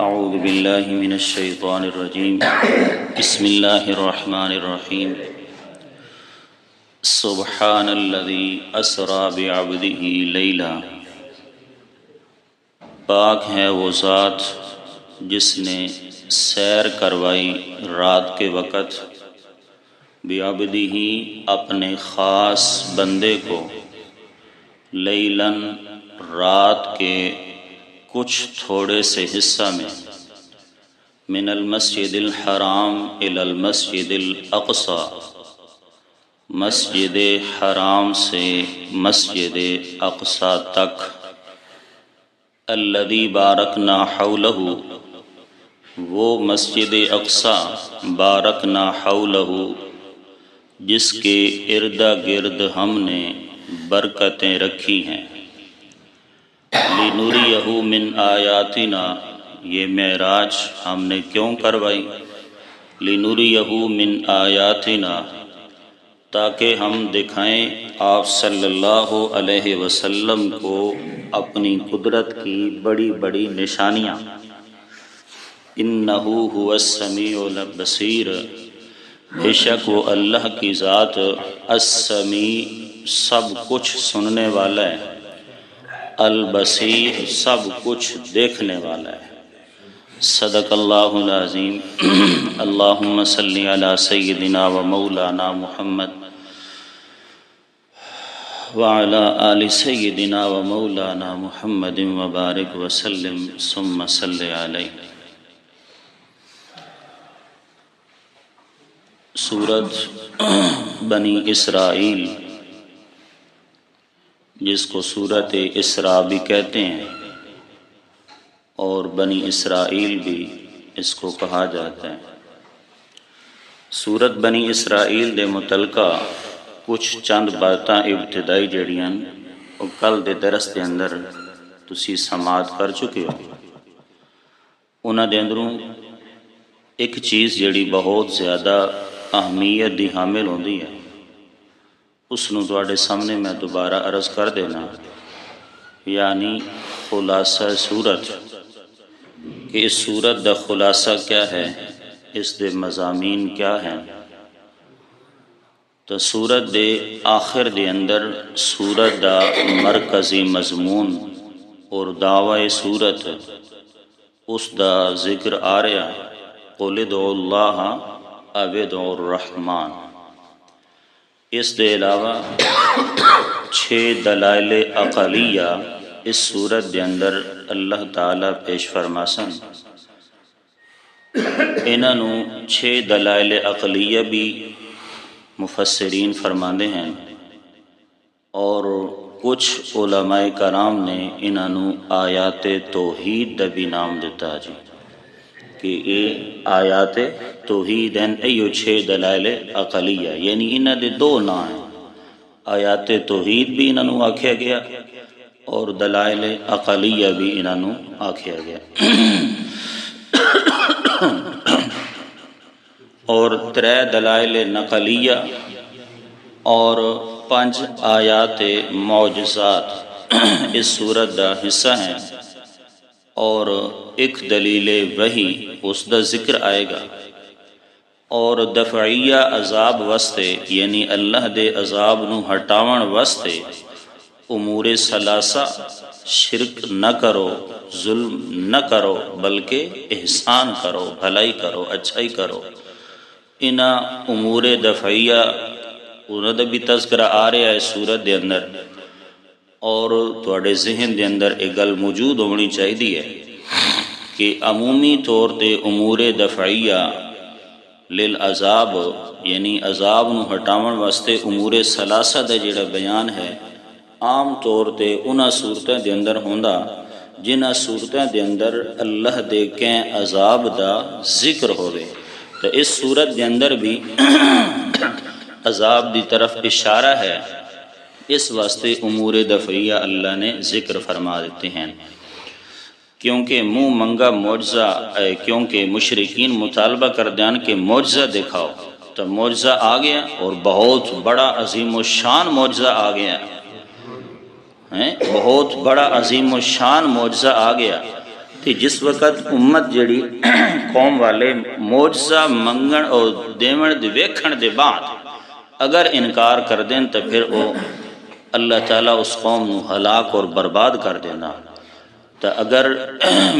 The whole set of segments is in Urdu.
اعوذ باللہ من الشیطان الرجیم بسم اللہ الرحمن الرحیم سبحان الذی اسری بعبدہ لیلا، پاک ہے وہ ذات جس نے سیر کروائی رات کے وقت بعبدہ اپنے خاص بندے کو، لیلاً رات کے کچھ تھوڑے سے حصہ میں، من المسجد الحرام الی المسجد الاقصی، مسجد حرام سے مسجد اقصی تک، الذی بارکنا حولہ، وہ مسجد اقصی بارکنا حولہ جس کے ارد گرد ہم نے برکتیں رکھی ہیں، لِنُرِيَهُ مِنْ آیاتنا، یہ معراج ہم نے کیوں کروائی؟ لِنُرِيَهُ مِنْ آیاتنا، تاکہ ہم دکھائیں آپ صلی اللہ علیہ وسلم کو اپنی قدرت کی بڑی بڑی نشانیاں۔ إِنَّهُ هُوَ السَّمِيعُ الْبَصِيرُ، بے شک وہ اللہ کی ذات السمیع سب کچھ سننے والا ہے، البصیر سب کچھ دیکھنے والا ہے۔ صدق اللہ العظیم۔ اللہم صلی علی سیدنا و مولانا محمد وعلی آل سیدنا و مولانا محمد وبارک وسلم ثم صلی علیہ۔ سورۃ بنی اسرائیل، جس کو سورۃ اسراء بھی کہتے ہیں اور بنی اسرائیل بھی اس کو کہا جاتا ہے۔ سورۃ بنی اسرائیل دے متعلقہ کچھ چند باتاں ابتدائی جڑیاں اور کل دے درس دے اندر تسی سماعت کر چکے ہو۔ انہاں دے اندروں ایک چیز جڑی بہت زیادہ اہمیت دی حامل ہوندی ہے، اس نو تواڈے سامنے میں دوبارہ عرض کر دینا، یعنی خلاصہ سورت، کہ اس سورت دا خلاصہ کیا ہے، اس دے مضامین کیا ہیں۔ تو سورت دے آخر دے اندر سورت دا مرکزی مضمون اور دعوی سورت اس دا ذکر آ رہا، قُلِ ادْعُوا اللَّهَ أَوِ ادْعُوا الرَّحْمَنَ۔ اس دے علاوہ 6 دلائل عقلیہ اس سورت دے اندر اللہ تعالیٰ پیش فرماسن۔ انہوں 6 دلائل عقلیہ بھی مفسرین فرماندے ہیں، اور کچھ علماء کرام نے انہوں آیات توحید دا بھی نام دیتا جی، کہ یہ آیات توحید ہیں، ایو 6 دلائل عقلیہ، یعنی انہاں دے 2 نام ہیں، آیات توحید بھی انہوں آکھیا گیا اور دلائل عقلیہ بھی انہوں آکھیا گیا۔ اور 3 دلائل نقلیہ اور 5 آیات معجزات اس سورت دا حصہ ہیں، اور ایک دلیل وحی اس دا ذکر آئے گا، اور دفعیہ عذاب واسطے، یعنی اللہ دے عذاب نو ہٹاون واسطے امور ثلاثہ، شرک نہ کرو، ظلم نہ کرو، بلکہ احسان کرو، بھلائی کرو، اچھائی کرو، انہاں امور دفعیہ انہاں دا بھی تذکرہ آ رہا ہے سورت دے اندر۔ اور تواڈے ذہن دے اندر ایک گل موجود ہونی چاہیے کہ عمومی طور تے امور دفعیہ للعذاب، یعنی عذاب نو ہٹاون واسطے امور ثلاثہ دا جڑا بیان ہے، عام طور تے انہاں صورتاں دے اندر ہوندا جنہاں صورتاں دے اندر اللہ دے کہیں عذاب دا ذکر ہوئے۔ تو اس صورت دے اندر بھی عذاب دی طرف اشارہ ہے، اس واسطے امور دفعیہ اللہ نے ذکر فرما دیتے ہیں، کیونکہ منہ منگا معجزہ، کیونکہ مشرکین مطالبہ کر دیان کہ معجزہ دکھاؤ، تو معجزہ آ گیا اور بہت بڑا عظیم و شان معجزہ آ گیا، بہت بڑا عظیم و شان معجزہ آ گیا۔ کہ جس وقت امت جڑی قوم والے معجزہ منگن اور دیون دے ویکھن دے بعد اگر انکار کر دیں تو پھر وہ اللہ تعالیٰ اس قوم نو ہلاک اور برباد کر دینا۔ تو اگر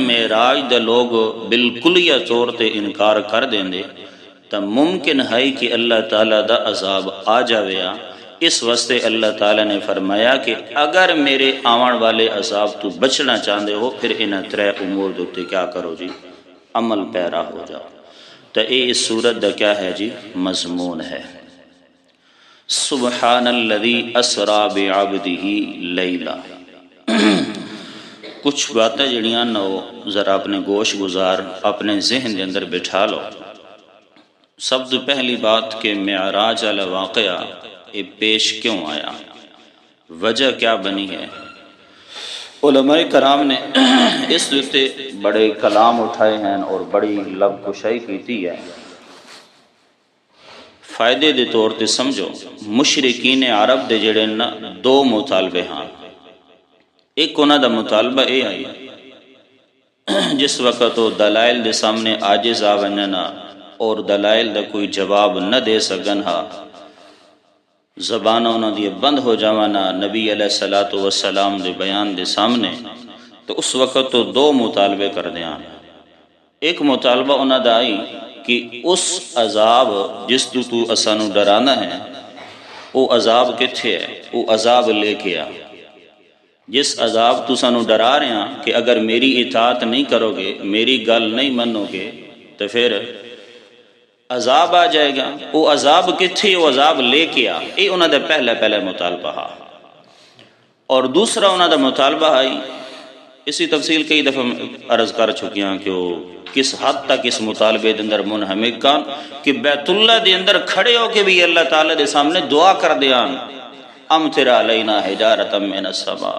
معراج دے لوگ بالکلیہ طور تے انکار کر دیں دے تو ممکن ہے کہ اللہ تعالیٰ دا عذاب آ جاویا۔ اس واسطے اللہ تعالیٰ نے فرمایا کہ اگر میرے آون والے عذاب تو بچنا چاہتے ہو پھر انہاں ترے امور دوتے کیا کرو جی، عمل پیرا ہو جاؤ۔ تو اس صورت دا کیا ہے جی، مضمون ہے سبحان الذی اسرا بعبدہ لیلا۔ کچھ باتیں جڑیاں نہ ذرا اپنے گوش گزار اپنے ذہن دے اندر بٹھا لو۔ سب تو پہلی بات کہ معراج والا واقعہ یہ پیش کیوں آیا، وجہ کیا بنی ہے۔ علماء کرام نے اس دوتے بڑے کلام اٹھائے ہیں اور بڑی لب کشائی کیتی ہے۔ فائدے دے طور تے سمجھو، مشرکین عرب دے جڑے نا دو مطالبے ہاں۔ ایک انہاں دا مطالبہ اے آئی جس وقت وہ دلائل دے سامنے عاجز آوننا اور دلائل دا کوئی جواب نہ دے سکن ہا، زبانہ انہاں دی بند ہو جاوانا نبی علیہ السلام دے بیان دے سامنے، تو اس وقت تو دو مطالبے کر دیاں۔ ایک مطالبہ انہاں دا آئی کہ اس عذاب جس تو اسانو ڈرانا ہے وہ عذاب کتھے ہے، وہ عذاب لے کے آ۔ جس عذاب تو سانو ڈرا رہے ہیں کہ اگر میری اطاعت نہیں کرو گے، میری گل نہیں منو گے تو پھر عذاب آ جائے گا۔ وہ عذاب کتھے، وہ عذاب لے کے آ۔ یہ انہوں نے پہلا مطالبہ ہے۔ اور دوسرا انہوں نے مطالبہ آئی، اسی تفصیل کئی دفعہ عرض کر چکی ہیں کہ وہ کس حد تک اس مطالبے دے اندر منہمک کان کہ بیت اللہ دے اندر کھڑے ہو کے بھی اللہ تعالیٰ دے سامنے دعا کر دیان امطر علینا حجارۃ من السماء،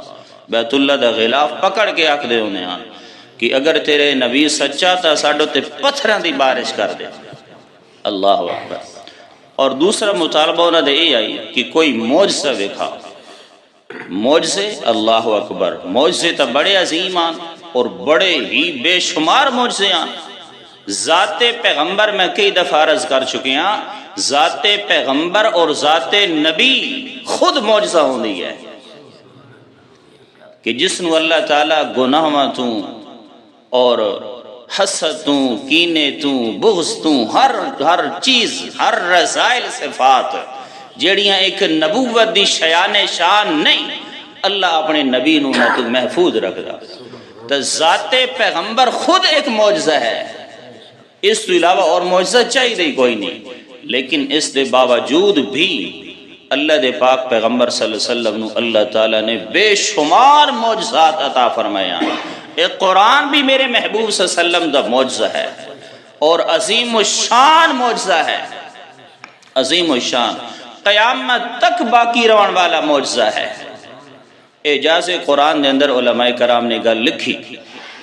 بیت اللہ دا غلاف پکڑ کے آکھ دے انہیں آن کہ اگر تیرے نبی سچا تا ساڈو تے پتھراں دی بارش کر دے۔ اللہ اکبر۔ اور دوسرا مطالبہ انہوں نے یہ آئی کہ کوئی معجزہ وکھا، معجزے، اللہ اکبر، معجزے تا بڑے عظیم آن اور بڑے ہی بے شمار معجزے آن۔ ذات پیغمبر میں کئی دفعہ عرض کر چکے ہیں، ذات پیغمبر اور ذات نبی خود معجزہ ہوندی ہے کہ جس نو اللہ تعالیٰ گناہاں تو اور حسد تو، کینے تو، بغض تو، ہر چیز، ہر رذائل صفات جیڑیاں ایک نبوت دی شیان شان نہیں، اللہ اپنے نبی نو نہ تو محفوظ رکھ دا۔ تو ذات پیغمبر خود ایک معجزہ ہے، اس تو علاوہ اور معجزہ چاہیے دی کوئی نہیں۔ لیکن اس دے باوجود بھی اللہ دے پاک پیغمبر صلی اللہ علیہ وسلم نو اللہ تعالیٰ نے بے شمار معجزات عطا فرمایا۔ ایک قرآن بھی میرے محبوب صلی اللہ علیہ وسلم دا معجزہ ہے اور عظیم الشان معجزہ ہے، عظیم الشان، قیامت تک باقی رہن والا معجزہ ہے۔ اعجاز قرآن دے اندر علماء کرام نے گل لکھی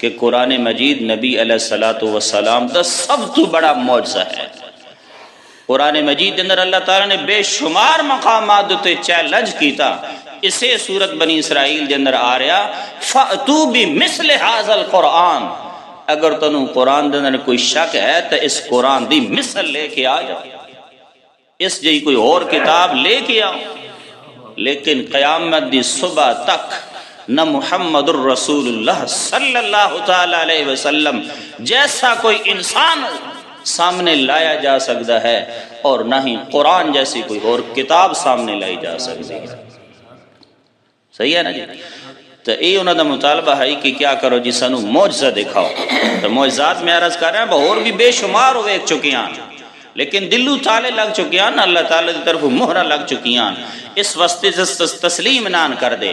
کہ قرآن مجید نبی علیہ السلام دا سب تو بڑا معجزہ ہے۔ قرآن مجید اندر اللہ تعالیٰ نے بے شمار مقامات تے چیلنج کیتا۔ اسے سورت بنی اسرائیل دے اندر آ رہا فَأْتُوا بِمِثْلِ هَذَا الْقُرْآنِ، اگر تنوں قرآن دے اندر کوئی شک ہے تو اس قرآن دی مثل لے کے آ جا، اس جی کوئی اور کتاب لے کے آؤ۔ لیکن قیامت دی صبح تک نہ محمد الرسول اللہ صلی اللہ تعالی علیہ وسلم جیسا کوئی انسان سامنے لایا جا سکتا ہے اور نہ ہی قرآن جیسی کوئی اور کتاب سامنے لائی جا سکتی ہے۔ صحیح ہے نا جی؟ تو یہ انہوں نے مطالبہ ہے کہ کیا کرو جی سانو معجزہ دکھاؤ۔ تو معجزات میں عرض کر رہے ہیں اور بھی بے شمار ہوئے چکے ہیں، لیکن دلو تالے لگ چکے ہیں، اللہ تعالیٰ کی طرف مہرہ لگ چکی ہیں، اس واسطے تسلیم نان کر دے۔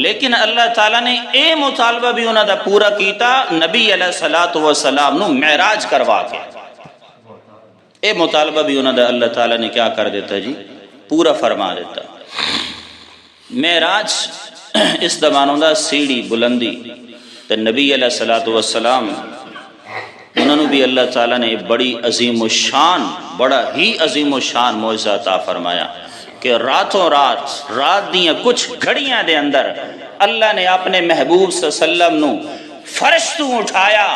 لیکن اللہ تعالیٰ نے اے مطالبہ بھی انہوں نے پورا کیتا نبی علیہ السلام نو معراج کروا کے۔ اے مطالبہ بھی انہوں نے اللہ تعالیٰ نے کیا کر دیتا جی، پورا فرما دیتا۔ معراج اس زمانوں دا سیڑھی بلندی تے نبی علیہ السلام انہوں نے بھی اللہ تعالیٰ نے بڑی عظیم الشان، بڑا ہی عظیم الشان معجزہ عطا فرمایا کہ راتوں رات دیاں کچھ گھڑیاں دے اندر اللہ نے اپنے محبوب صلی اللہ علیہ وسلم نو فرش تو اٹھایا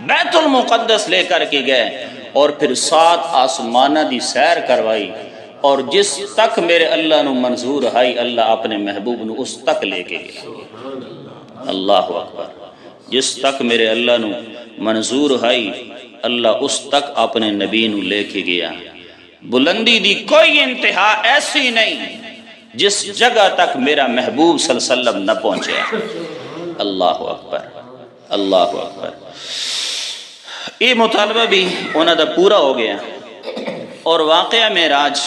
بیت المقدس لے کر کے گئے اور پھر 7 آسمانہ دی سیر کروائی، اور جس تک میرے اللہ نو منظور ہائی اللہ اپنے محبوب نو اس تک لے کے گیا۔ اللہ اکبر، جس تک میرے اللہ نو منظور ہائی اللہ اس تک اپنے نبی نو لے کے گیا۔ بلندی دی کوئی انتہا ایسی نہیں جس جگہ تک میرا محبوب صلی اللہ علیہ وسلم نہ پہنچے۔ اللہ اکبر، اللہ اکبر۔ یہ مطالبہ بھی انہوں دا پورا ہو گیا۔ اور واقعہ معراج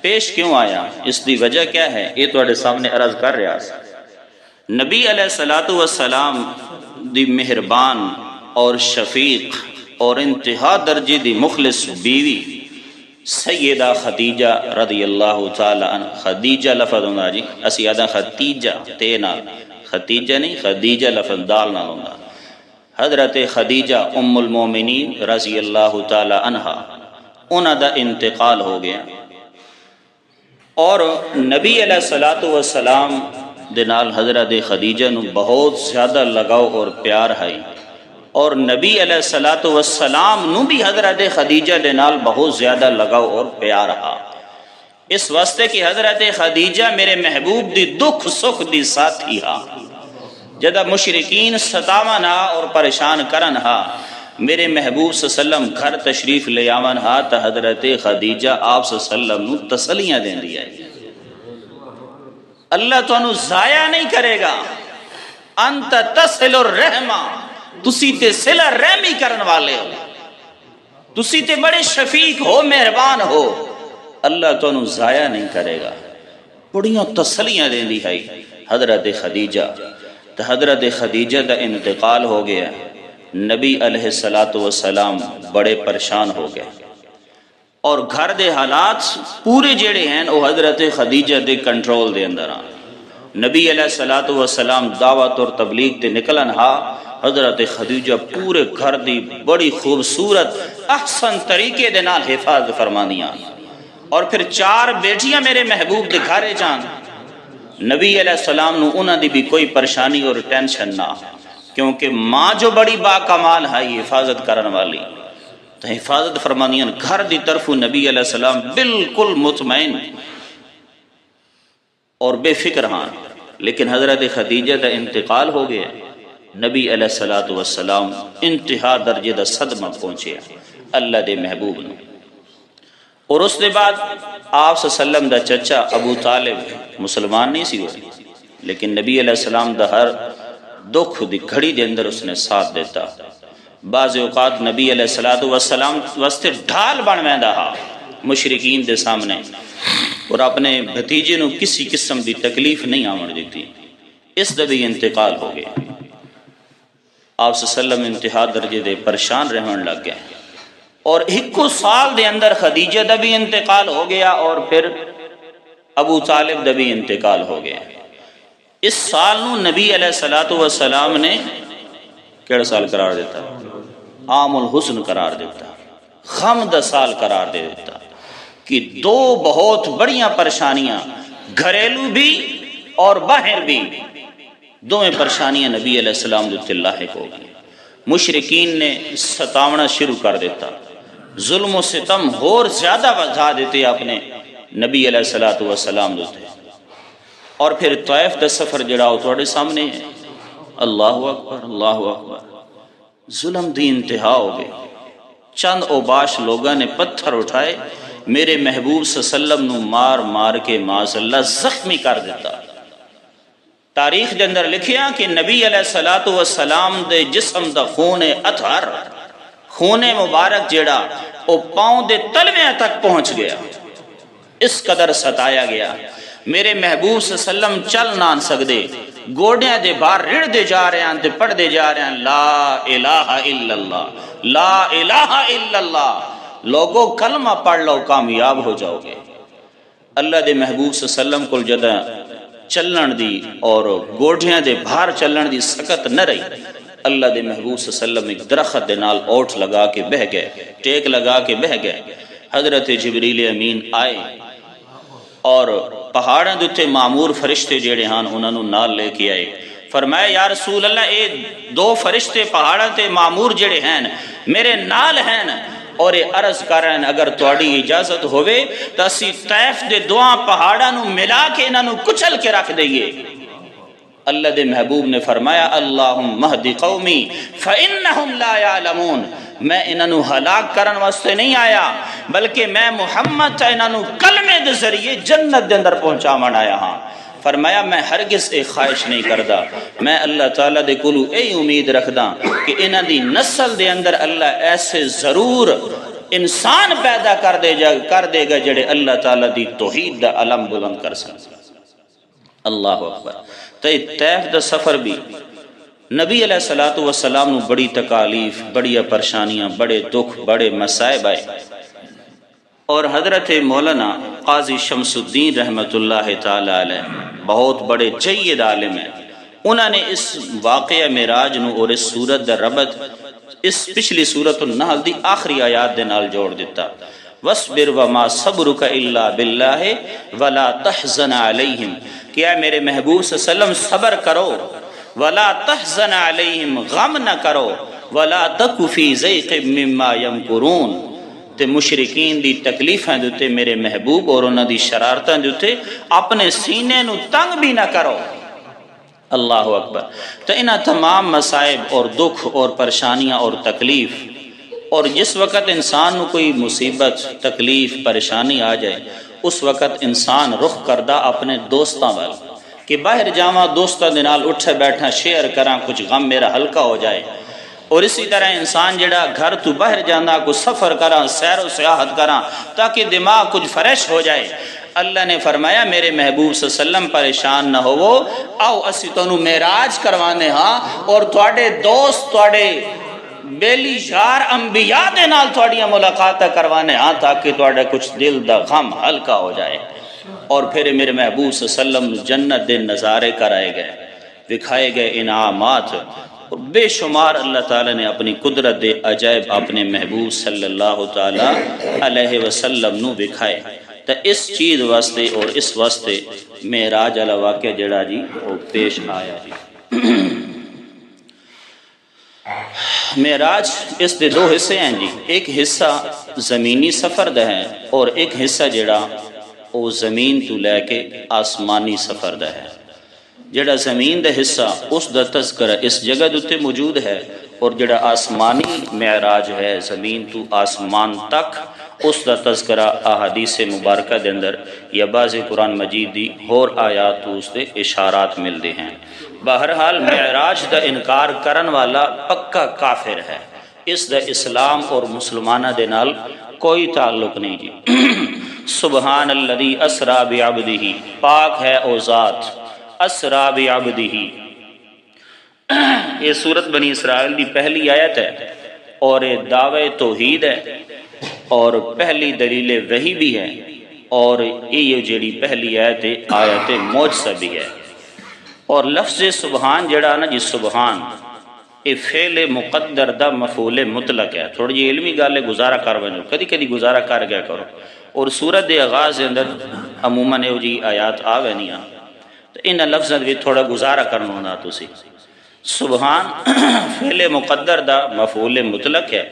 پیش کیوں آیا، اس دی وجہ کیا ہے، یہ تواڈے سامنے عرض کر رہا ہے۔ نبی علیہ الصلوۃ والسلام دی مہربان اور شفیق اور انتہا درجے دی مخلص بیوی سیدہ خدیجہ رضی اللہ تعالی عنہ، خدیجہ لفظ ہونا جی، اسی آدھا خدیجہ تے نال، خدیجہ نہیں، خدیجہ لفظ دال نال ہونا، حضرت خدیجہ ام المومنین رضی اللہ تعالی عنہ، انہاں دا انتقال ہو گیا۔ اور نبی علیہ الصلوۃ والسلام دے نال حضرت خدیجہ نو بہت زیادہ لگاؤ اور پیار ہے، اور نبی علیہ الصلوۃ والسلام نو بھی حضرت خدیجہ دے نال بہت زیادہ لگاؤ اور پیار ہے، اس واسطے کہ حضرت خدیجہ میرے محبوب دی دکھ سکھ دی ساتھی ہا۔ جدہ مشرکین ستاون ہا اور پریشان کرن ہا، میرے محبوب صلی اللہ علیہ وسلم گھر تشریف لے آون ہا تا حضرت خدیجہ آپ صلی اللہ علیہ وسلم نو تسلیاں دین دیا ہے۔ اللہ تو انو ضائع نہیں کرے گا، انت تصل الرحمہ، تسی تے صلہ رحمی کرن والے ہو، تسی تے بڑے شفیق ہو، مہربان ہو، اللہ تو انو ضائع نہیں کرے گا۔ بڑیاں تسلیاں دین دی ہے حضرت خدیجہ۔ تو حضرت خدیجہ دا انتقال ہو گیا، نبی علیہ السلام بڑے پریشان ہو گئے، اور گھر دے حالات پورے جڑے ہیں وہ حضرت خدیجہ دے کنٹرول دے اندر آن۔ نبی علیہ السلام دعوت اور تبلیغ تے نکلن ہا، حضرت خدیجہ پورے گھر دی بڑی خوبصورت احسن طریقے دے نال حفاظت فرمانیاں، اور پھر 4 بیٹیاں میرے محبوب دے گھرے جان۔ نبی علیہ السلام نو انہاں دی بھی کوئی پریشانی اور ٹینشن نہ، کیونکہ ماں جو بڑی با کمال ہے حفاظت کرن والی، تو حفاظت فرمانیاں گھر دی طرف نبی علیہ السلام بالکل مطمئن اور بے فکر ہاں۔ لیکن حضرت خدیجہ دا انتقال ہو گیا، نبی علیہ السلام انتہا درجے دا صدمہ پہنچے اللہ دے محبوب نو۔ اور اس دے بعد آپ صلی اللہ علیہ وسلم دا چچا ابو طالب مسلمان نہیں سی ہوئی، لیکن نبی علیہ السلام دا ہر دکھ دی گھڑی دے اندر اس نے ساتھ دیتا۔ بعض اوقات نبی علیہ السلام واسطے ڈھال بن ویندا ہا مشرکین دے سامنے، اور اپنے بھتیجے نو کسی قسم دی تکلیف نہیں آمن دیتی۔ اس دا بھی انتقال ہو گیا، آپ صلی اللہ علیہ وسلم انتہا درجے دے پریشان رہن لگ گئے، اور 1 سال دے اندر خدیجہ دا بھی انتقال ہو گیا، اور پھر ابو طالب دا بھی انتقال ہو گیا۔ اس سال نو نبی علیہ السلام نے کیڑا سال قرار دیتا؟ عام الحزن قرار دیتا، غم دا سال قرار دے دیتا، کہ 2 بہت بڑیاں پریشانیاں، گھریلو بھی اور باہر بھی، دونیں پریشانیاں نبی علیہ السلام دے لاحق ہو گئی۔ مشرکین نے ستاونا شروع کر دیتا، ظلم و ستم اور زیادہ بڑھا دیتے اپنے نبی علیہ السلام دیتے۔ اور پھر طائف دا سفر جڑا ہو تھوڑے سامنے ہے، اللہ اکبر، اللہ اکبر، ظلم دی انتہا ہو گئی۔ چند اوباش لوگاں نے پتھر اٹھائے، میرے محبوب صلی اللہ علیہ وسلم نو مار مار کے معاذ اللہ زخمی کر دیتا۔ تاریخ دے اندر لکھیا کہ نبی علیہ السلام دے جسم دا خون اطہر، خون مبارک جیڑا او پاؤں دے تلویں تک پہنچ گیا، اس قدر ستایا گیا۔ میرے محبوب صلی اللہ علیہ وسلم چل نہ سکدے، گوڑیاں دے باہر رڑ دے جا رہے ہیں تے پڑھ دے جا رہے ہیں لا الہ الا اللہ، لا الہ الا اللہ۔ لوگوں کلمہ پڑھ لو کامیاب ہو جاؤ گے۔ اللہ دے محبوب صلی اللہ علیہ وسلم کو جدہ چلن دی اور گوڑیاں دے باہر چلن دی سکت نہ رہی، اللہ دے محبوب صلی اللہ علیہ وسلم ایک درخت دے نال اوٹ لگا کے بہ گئے، ٹیک لگا کے بہ گئے۔ حضرت جبریل امین آئے اور پہاڑاں دے تے معمور فرشتے جڑے ہن انہاں نوں نال لے کے آئے، فرمایا یا رسول اللہ اے دو فرشتے پہاڑاں تے معمور جڑے ہیں میرے نال ہیں اور یہ عرض کر رہے ہیں اگر تواڈی اجازت ہوئے تو اسی طیف دے دعا پہاڑاں نو ملا کے انہاں نو کچل کے رکھ دئیے۔ اللہ دے محبوب نے فرمایا اللہم اہد قومی فإنہم لا یعلمون، میں انہاں نو ہلاک کرن واسطے نہیں آیا بلکہ میں محمد تا انہاں نو کلمے دے ذریعے جنت دے اندر پہنچاون آیا ہاں۔ فرمایا میں ہرگز ایک خواہش نہیں کردا، میں اللہ تعالیٰ دے کولو اے امید رکھدا کہ انہاں دی نسل دے اندر اللہ ایسے ضرور انسان پیدا کر دے گا جڑے اللہ تعالیٰ دی توحید دا علم بلند کر سکتے۔ اللہ اکبر۔ تو طیف دا سفر بھی نبی علیہ السلام نو بڑی تکالیف، بڑی پریشانیاں، بڑے دکھ، بڑے مصائب آئے، اور حضرت مولانا قاضی شمس الدین رحمۃ اللہ تعالی علیہ بہت بڑے جید عالم ہیں، انہوں نے اس واقعہ معراج نو اور اس سورت دا ربط اس پچھلی سورت النحل دی آخری آیات دے نال جوڑ دیتا، وَاصْبِرْ وَمَا صَبْرُكَ إِلَّا بِاللَّهِ وَلَا تَحْزَنَ عَلَيْهِمْ، کیا میرے محبوب صلی اللہ علیہ وسلم صبر کرو، وَلَا تَحْزَنَ عَلَيْهِمْ، غم نہ کرو، وَلَا تَكُ فِي ضَيْقٍ مِّمَّا يَمْكُرُونَ، تے مشرکین دی تکلیفیں دیتے میرے محبوب اور انہاں دی شرارتیں دیتے اپنے سینے نو تنگ بھی نہ کرو۔ اللہ اکبر۔ تو انہاں تمام مصائب اور دکھ اور پریشانیاں اور تکلیف، اور جس وقت انسان نو کوئی مصیبت، تکلیف، پریشانی آ جائے اس وقت انسان رخ کردہ اپنے دوستاں وال کہ باہر جاواں دوستاں دے نال اٹھے بیٹھا شیئر کراں کچھ غم میرا ہلکا ہو جائے، اور اسی طرح انسان جڑا گھر تو باہر جانا کو سفر کراں، سیر و سیاحت کراں تاکہ دماغ کچھ فریش ہو جائے۔ اللہ نے فرمایا میرے محبوب صلی اللہ علیہ وسلم پریشان نہ ہوو، آؤ اسی تانوں معراج کروانے ہاں اور تواڈے دوست، تواڈے بیلی یار انبیاء دے نال تواڈیاں ملاقاتاں کروانے ہاں تاکہ تواڈا کچھ دل دا غم ہلکا ہو جائے۔ اور پھر میرے محبوب صلی اللہ علیہ وسلم جنت دے نظارے کرائے گئے، دکھائے گئے انعامات، اور بے شمار اللہ تعالیٰ نے اپنی قدرت دے عجائب اپنے محبوب صلی اللہ تعالیٰ علیہ وسلم نو دکھائے۔ تو اس چیز واسطے اور اس واسطے معراج والا واقعہ جڑا جی وہ پیش آیا جی۔ معراج اس دے دو حصے ہیں جی، ایک حصہ زمینی سفر دا ہے اور ایک حصہ جڑا وہ زمین تو لے کے آسمانی سفر دا ہے۔ جڑا زمین دا حصہ اس دا تذکرہ اس جگہ دوتے موجود ہے، اور جڑا آسمانی معراج ہے زمین تو آسمان تک اس دا تذکرہ احادیث مبارکہ دے اندر یا بعض قرآن مجید دی اور آیات تو اس دے اشارات ملتے ہیں۔ بہرحال معراج دا انکار کرن والا پکا کافر ہے، اس دا اسلام اور مسلمانہ دے نال کوئی تعلق نہیں جی۔ سبحان الذی اسرا بعبدہ، پاک ہے او ذات اسرا بعبدہ، یہ سورت بنی اسرائیل دی پہلی آیت ہے اور یہ دعوی توحید ہے اور پہلی دلیل وحی بھی ہے، اور یہ جڑی پہلی آیت ہے آیت معجزہ بھی ہے۔ اور لفظ سبحان جڑا نا جی، سبحان یہ فعل مقدر دا مفعول مطلق ہے۔ تھوڑی جی علمی گالے گزارا کر بنو، کدی کدی گزارا کر گیا کرو، اور سورت دے آغاز دے اندر عموماً یہ جی آیات آوے نہیں آن تو ان لفظاں بھی تھوڑا گزارا کرنا ہونا تسی۔ سبحان فعل مقدر دا مفعول مطلق ہے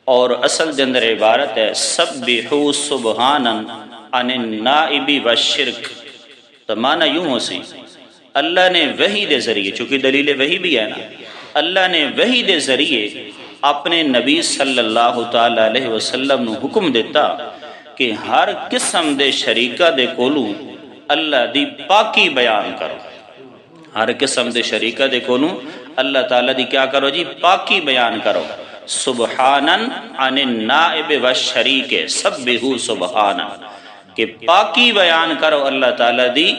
اور اصل دے اندر عبارت ہے سبحو سبحانا عن النائب والشرک، تو معنی یوں ہو سی اللہ نے وحی دے ذریعے، چونکہ دلیل وحی بھی ہے نا، اللہ نے وحی دے ذریعے اپنے نبی صلی اللہ تعالی علیہ وسلم نو حکم دیتا کہ ہر قسم دے شریکہ دے کولو اللہ دی پاکی بیان کرو، ہر قسم دے شریکہ دے کولو اللہ تعالیٰ دی کیا کرو جی، پاکی بیان کرو۔ سبحانا عن النائب والشریک، سبحو سبحانا، کہ پاکی بیان کرو اللہ تعالیٰ دی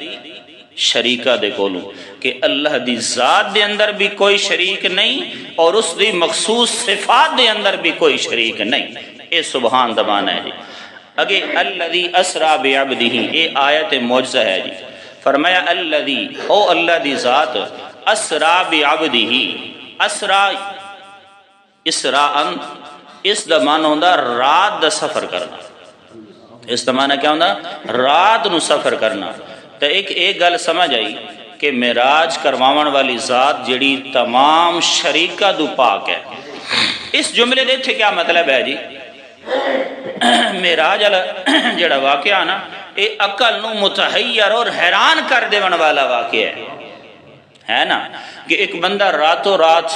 شریکہ دے کولو، کہ اللہ دی ذات دے اندر بھی کوئی شریک نہیں اور اس دی مخصوص صفات دے اندر بھی کوئی شریک نہیں۔ اے سبحان دبانا ہے جی۔ اگے الذی اسرا بعبدہ، اے آیت معجزہ ہے جی۔ فرمایا الذی، او اللہ دی ذات، اسرا بعبدہ، اسرا اسراءن، اس دا معنی ہوندا رات دا سفر کرنا، اس دا معنی کیا ہوندا، رات نو سفر کرنا۔ تو ایک گل سمجھ آئی کہ معراج کرواون والی ذات جڑی تمام شریکہ دو پاک ہے۔ اس جملے دے تھے کیا مطلب ہے جی؟ معراج جڑا واقعہ نا اے عقل نو متحیر اور حیران کر دیون والا واقعہ ہے نا، کہ ایک بندہ راتوں رات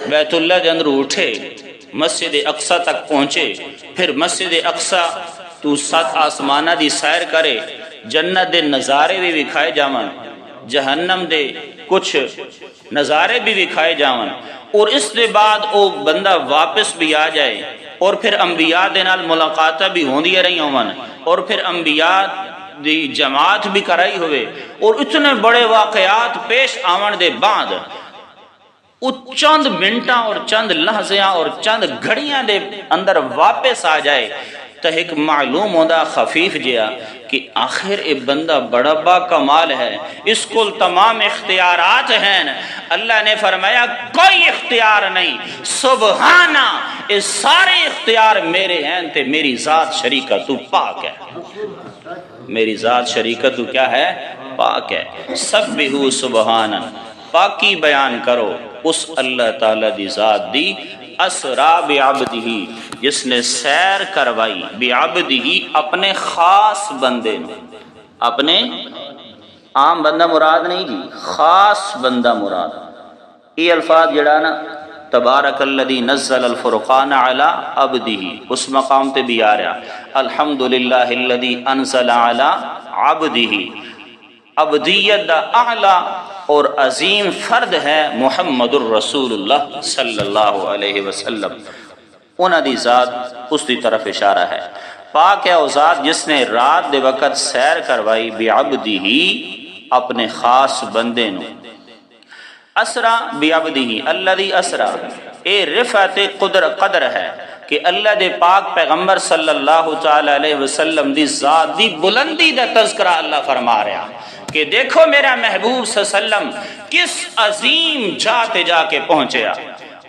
بیت اللہ دے اندر اٹھے، مسجد اقصی تک پہنچے، پھر مسجد اقصی تو 7 آسمانہ دی سیر کرے، جنت دے نظارے بھی دکھائے جاون، جہنم دے کچھ نظارے بھی دکھائے جاون، اور اس دے بعد وہ بندہ واپس بھی آ جائے، اور پھر انبیاء دے نال ملاقاتہ بھی ہوندی رہی ہون، اور پھر انبیاء دی جماعت بھی کرائی ہوئے، اور اتنے بڑے واقعات پیش آون دے بعد وہ چند منٹاں اور چند لحظیاں اور چند گھڑیاں دے اندر واپس آ جائے، تو ایک معلوم ہوندہ خفیف جیا کہ آخر اے بندہ بڑا با کمال ہے، اس کو تمام اختیارات ہیں۔ اللہ نے فرمایا کوئی اختیار نہیں، سبحانہ، یہ سارے اختیار میرے ہیں، تے میری ذات شریکہ تو پاک ہے، میری ذات شریکہ تو کیا ہے؟ پاک ہے۔ سبحو سبحانہ، پاکی بیان کرو اس اللہ تعالیٰ دی ذات دی، اسرا بعبدہ، جس نے سیر کروائی، بعبدہ، اپنے خاص بندے نے، اپنے عام بندہ مراد نہیں جی، خاص بندہ مراد۔ یہ الفاظ جڑا نا تبارک الذی نزل الفرقان علی عبدہ، اس مقام تے بھی آ رہا الحمدللہ الذی انزل علی عبدہ، عبدیت دا اعلیٰ اور عظیم فرد ہے محمد الرسول اللہ صلی اللہ علیہ وسلم، انہاں دی ذات اس دی طرف اشارہ ہے۔ پاک ہے وہ ذات جس نے رات دے وقت سیر کروائی، بعبدہ، اپنے خاص بندے نو، اسرا بعبدہ، الذی اسرا، اے رفعت قدر ہے کہ اللہ دے پاک پیغمبر صلی اللہ تعالی علیہ وسلم دی ذات دی بلندی دا تذکرہ اللہ فرما رہا کہ دیکھو میرا محبوب صلی اللہ علیہ وسلم کس عظیم جاتے جا کے پہنچیا،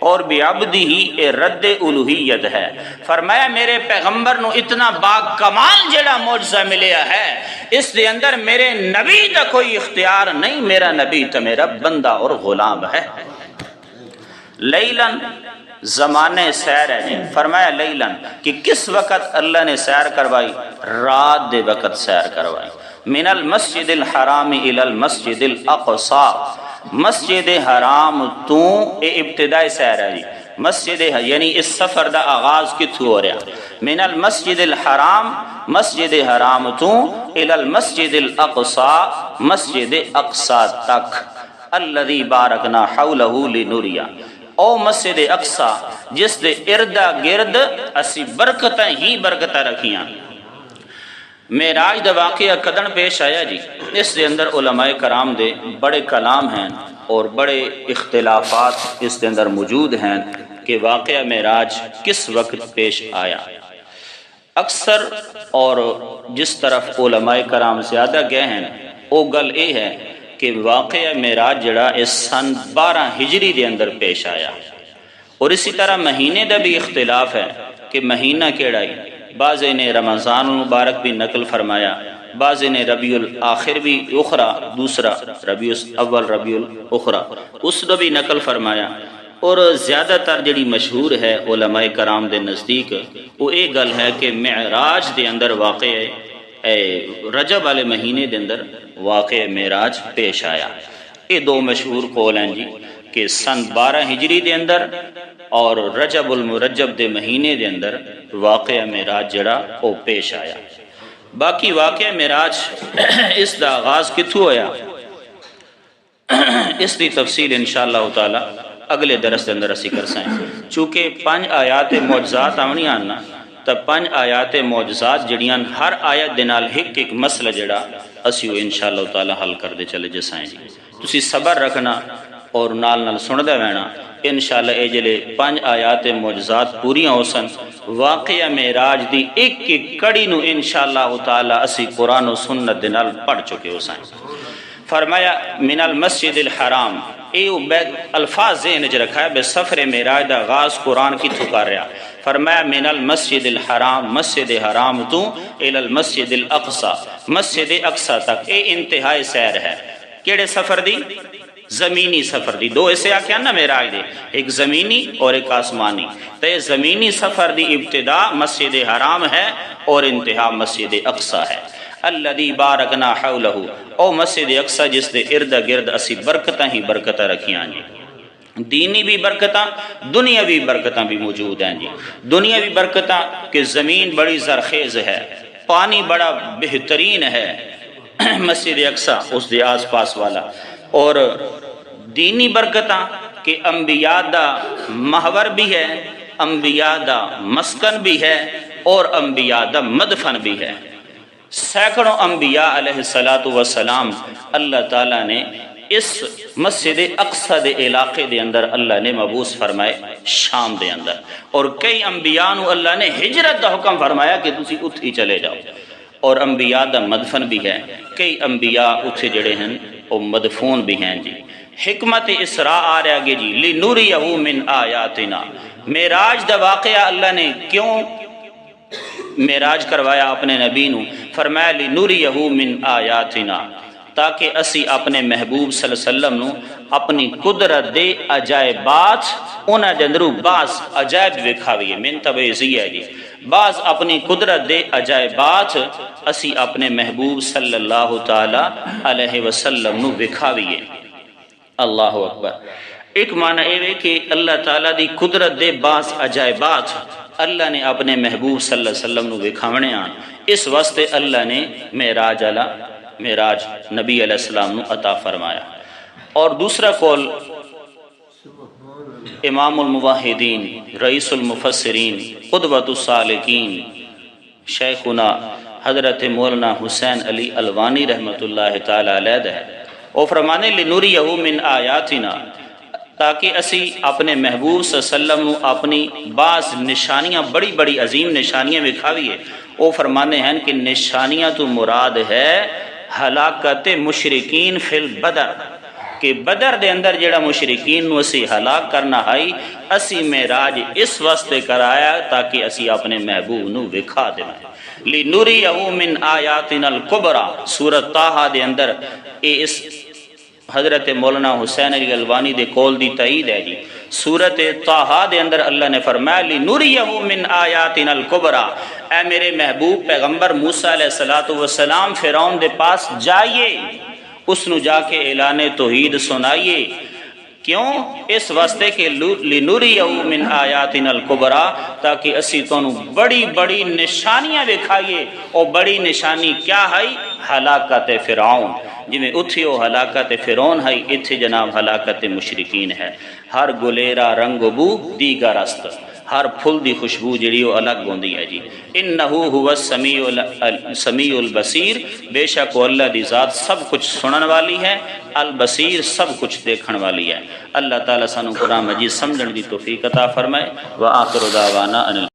اور بعبدہ اے رد الوہیت ہے، فرمایا میرے پیغمبر نو اتنا با کمال جڑا معجزہ ملیا ہے، اس دے اندر میرے نبی دا کوئی اختیار نہیں، میرا نبی تو میرا بندہ اور غلام ہے۔ لیلن، زمانے سیر ہے جی، فرمایا لیلن کہ کس وقت اللہ نے سیر کروائی؟ رات دے وقت سیر کروائی، من المسجد الحرام الى المسجد الاقصی، مسجد حرام تو اے ابتدائی سیر ہے جی، مسجد یعنی اس سفر دا آغاز کتھو ہو رہا، من المسجد الحرام، مسجد حرام تو الى المسجد الاقصی، مسجد اقصی تک، الذی بارکنا حولہ لنوریا، او مسجد اقصی جس دے اردا گرد اسی برکتیں ہی برکتیں رکھیاں۔ معراج دا واقعہ کدن پیش آیا جی، اس دے اندر علماء کرام دے بڑے کلام ہیں اور بڑے اختلافات اس دے اندر موجود ہیں کہ واقعہ معراج کس وقت پیش آیا۔ اکثر اور جس طرف علماء کرام زیادہ گئے ہیں وہ گل یہ ہے کہ واقعہ معراج جڑا اس سن 12 ہجری دے اندر پیش آیا، اور اسی طرح مہینے دا بھی اختلاف ہے کہ مہینہ کیڑا ہے، بعض نے رمضان المبارک بھی نقل فرمایا، بعض نے ربیع الاخر بھی اخرى، دوسرا ربیع اول ربیع الاخرى اس دا بھی نقل فرمایا، اور زیادہ تر جڑی مشہور ہے علماء کرام دے نزدیک وہ ایک گل ہے کہ معراج دے اندر واقع رجب والے مہینے دے اندر واقع معراج پیش آیا۔ یہ دو مشہور قول ہیں جی کہ سن 12 ہجری دے اندر اور رجب المرجب دے مہینے دے اندر واقعہ معراج جڑا وہ پیش آیا۔ باقی واقعہ معراج اس دا آغاز کتھو ہویا، اس دی تفصیل انشاءاللہ تعالی اگلے درس دے اندر اسی کر سائیں، چونکہ 5 آیات معجزات آونی آنا، تا 5 آیات معجزات جڑیاں ہر آیت دے نال ایک ایک مسئلہ جڑا اسی انشاءاللہ تعالی حل کر دے چلے جسائیں جی، تسی صبر رکھنا اور نال نال سن دے وینا، انشاءاللہ اے جلے 5 آیات معجزات پوریاں ہو سن، واقعہ معراج دی ایک ایک کڑی نو انشاءاللہ تعالی اسی قرآن و سنت دے نال پڑھ چکے ہو سائیں۔ فرمایا من المسجد الحرام، الفاظ ذہن وچ رکھا ہے بے سفر معراج دا آغاز قرآن کی تھکار رہا، فرمایا من المسجد الحرام، مسجد حرام تو الی المسجد الاقصی، مسجد اقصی تک، اے انتہائی سیر ہے، کیڑے سفر دی؟ زمینی سفر دی. دو اسے آکھیا نا معراج دے، ایک زمینی اور ایک آسمانی. تے زمینی سفر دی ابتدا مسجد حرام ہے اور انتہا مسجد اقصی ہے. الذی بارکنا حولہ، او مسجد اقصی جس دے ارد گرد اسی برکتاں ہی برکتاں رکھیاں جی. دینی بھی برکتاں، دنیاوی برکتاں بھی موجود ہیں جی. دنیاوی برکتاں کہ زمین بڑی زرخیز ہے، پانی بڑا بہترین ہے مسجد اقصی اس دے آس پاس والا. اور دینی برکتاں کہ انبیاء دا محور بھی ہے، انبیاء دا مسکن بھی ہے اور انبیاء دا مدفن بھی ہے. سینکڑوں انبیاء علیہ السلام اللہ تعالیٰ نے اس مسجد اقصی دے علاقے دے اندر اللہ نے مبعوث فرمائے شام دے اندر. اور کئی انبیاء نو اللہ نے ہجرت دا حکم فرمایا کہ تسی اتھی چلے جاؤ. اور انبیاء دا مدفن بھی ہے، کئی انبیاء اتھے جڑے ہیں وہ مدفون بھی ہیں جی. حکمت اسراء آ رہا گے جی، لِنُرِيَهُ مِنْ آیاتنا. معراج دا واقعہ اللہ نے کیوں معراج کروایا اپنے نبی نو؟ فرمایا لِنُرِيَهُ مِنْ آیاتنا، تاکہ اسی اپنے محبوب صلی اللہ علیہ وسلم نو اپنی قدرت دے عجائبات انہاں دے اندروں بعض عجائب وکھاویے. من تبعیضیہ ہے جی، بعض اپنی قدرت دے عجائبات اسی اپنے محبوب صلی اللہ تعالی علیہ وسلم نو وکھاویے. اللہ اکبر. ایک معنی اے کہ اللہ تعالیٰ دی قدرت دے بعض عجائبات اللہ نے اپنے محبوب صلی اللہ علیہ وسلم نو وکھاونے آن، اس واسطے اللہ نے معراج نبی علیہ السلام نو عطا فرمایا. اور دوسرا قول امام الموحدین، رئیس المفسرین، قدوۃ السالکین، شیخنا حضرت مولانا حسین علی الوانی رحمۃ اللہ تعالی علیہ ہے. وہ فرمانے لِنُرِيَهُ مِنْ آیاتنا، تاکہ اسی اپنے محبوب صلی اللہ علیہ وسلم اپنی بعض نشانیاں، بڑی بڑی عظیم نشانیاں وکھاویے. وہ فرمانے ہیں کہ نشانیاں تو مراد ہے ہلاکت مشرکین فی البدر، کہ بدر دے اندر جڑا مشرکین نو اسی ہلاک کرنا ہے، اسی معراج اس واسطے کرایا تاکہ اسی اپنے محبوب نو وکھا دیں. لِنُرِيَهُ مِنْ آیاتنا الکبریٰ سورۃ طٰہٰ دے اندر اس حضرت مولانا حسین علی الوانی دے قول دی تائید ہے جی. سورۃ طٰہٰ دے اندر اللہ نے فرمایا لِنُرِيَهُ مِنْ آیاتنا الکبریٰ، اے میرے محبوب پیغمبر موسیٰ علیہ السلام فرعون دے پاس جائیے، اس نو جا کے اعلان توحید سنائیے. کیوں؟ اس واسطے کہ لِنُرِيَهُ مِنْ آیاتنا الکبریٰ، تاکہ اسی تونوں بڑی بڑی نشانیاں دکھائیے. اور بڑی نشانی کیا ہے؟ ہلاکت فرعون. جی میں اتھی وہ ہلاکت فرعون ہے، اتھی جناب ہلاکت مشرکین ہے. ہر گلیرا رنگ بو دیگر است، ہر پھل دی خوشبو جڑی وہ الگ ہوندی ہے جی. انہو ہوا السمیع البصیر، بے شک وہ اللہ دی ذات سب کچھ سنن والی ہے، البصیر سب کچھ دیکھن والی ہے. اللہ تعالیٰ سانو قرآن مجید سمجھن دی توفیق عطا فرمائے. وآخر دعوانا ان